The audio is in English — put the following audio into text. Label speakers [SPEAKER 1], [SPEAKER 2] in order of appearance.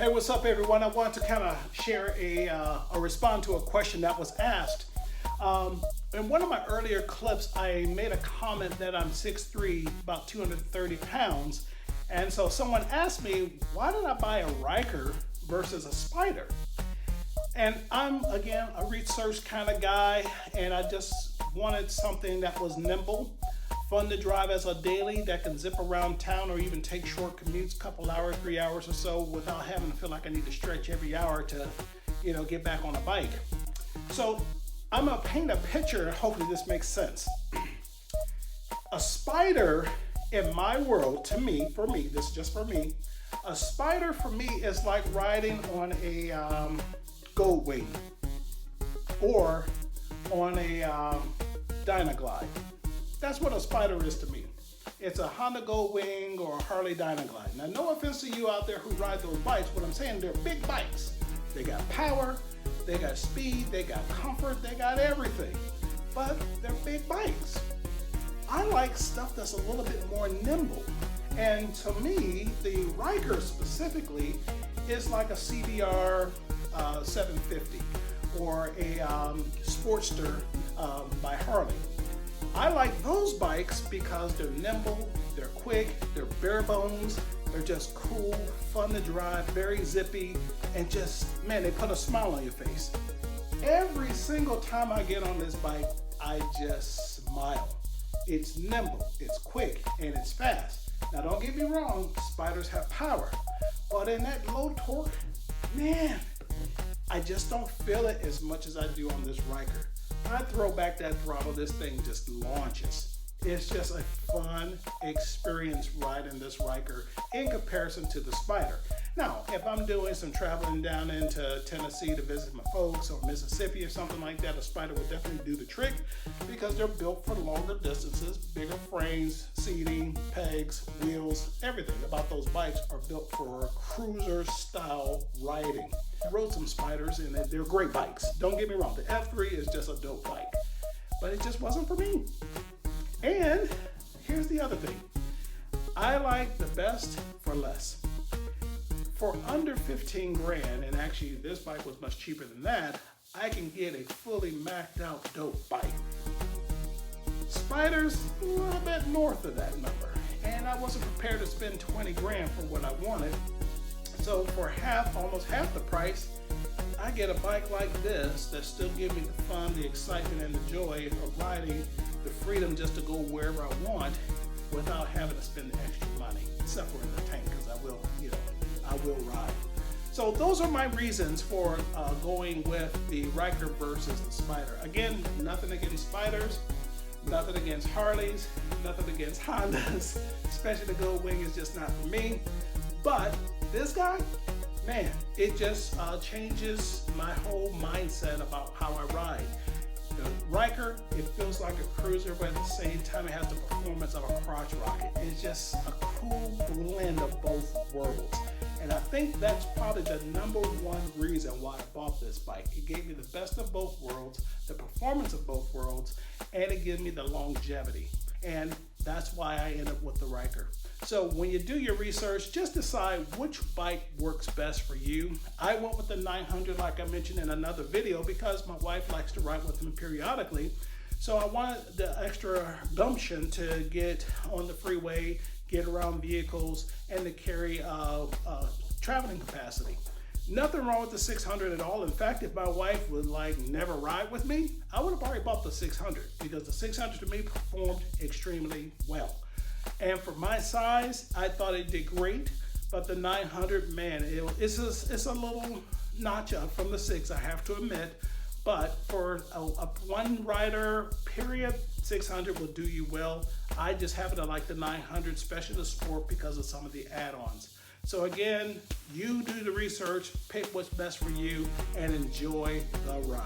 [SPEAKER 1] Hey, what's up, everyone? I wanted to kind of share or respond to a question that was asked. In one of my earlier clips, I made a comment that I'm 6'3", about 230 pounds. And so someone asked me, why did I buy a Ryker versus a Spyder? And I'm, again, a research kind of guy, and I just wanted something that was nimble, fun to drive as a daily, that can zip around town or even take short commutes, couple hours, 3 hours or so, without having to feel like I need to stretch every hour to, get back on a bike. So I'm gonna paint a picture, and hopefully this makes sense. A Spyder, in my world, for me, this is just for me, a Spyder for me is like riding on a gold wing or on a Dynaglide. That's what a Spyder is to me. It's a Honda Gold Wing or a Harley Dynaglide. Now, no offense to you out there who ride those bikes, what I'm saying, they're big bikes. They got power, they got speed, they got comfort, they got everything. But they're big bikes. I like stuff that's a little bit more nimble. And to me, the Ryker specifically is like a CBR 750 or a Sportster by Harley. I like those bikes because they're nimble, they're quick, they're bare bones, they're just cool, fun to drive, very zippy, and just, man, they put a smile on your face. Every single time I get on this bike, I just smile. It's nimble, it's quick, and it's fast. Now don't get me wrong, Spyders have power, but in that low torque, man, I just don't feel it as much as I do on this Ryker. I throw back that throttle, this thing just launches. It's just a fun experience riding this Ryker in comparison to the Spyder. Now, if I'm doing some traveling down into Tennessee to visit my folks or Mississippi or something like that, a Spyder would definitely do the trick because they're built for longer distances, bigger frames, seating, pegs, wheels, everything about those bikes are built for cruiser style riding. I rode some Spyders and they're great bikes. Don't get me wrong, the F3 is just a dope bike, but it just wasn't for me. And here's the other thing. I like the best for less. For under 15 grand, and actually this bike was much cheaper than that, I can get a fully maxed out dope bike. Spyders, a little bit north of that number. And I wasn't prepared to spend 20 grand for what I wanted. So for almost half the price, I get a bike like this that still gives me the fun, the excitement, and the joy of riding, the freedom just to go wherever I want without having to spend the extra money, except for in the tank, because I will ride. So those are my reasons for going with the Ryker versus the Spyder. Again, nothing against Spyders, nothing against Harleys, nothing against Hondas, especially the Gold Wing is just not for me. But this guy, man, it just changes my whole mindset about how I ride. The Ryker, it feels like a cruiser, but at the same time it has the performance of a crotch rocket. It's just a cool blend of both worlds. And I think that's probably the number one reason why I bought this bike. It gave me the best of both worlds, the performance of both worlds, and it gives me the longevity. And that's why I ended up with the Ryker. So when you do your research, just decide which bike works best for you. I went with the 900 like I mentioned in another video because my wife likes to ride with them periodically. So I wanted the extra gumption to get on the freeway, get around vehicles, and to carry traveling capacity. Nothing wrong with the 600 at all. In fact, if my wife would never ride with me, I would have already bought the 600 because the 600 to me performed extremely well. And for my size, I thought it did great, but the 900, man, it's a little notch up from the 6, I have to admit. But for a one rider period, 600 will do you well. I just happen to like the 900, especially the Sport, because of some of the add-ons. So again, you do the research, pick what's best for you, and enjoy the ride.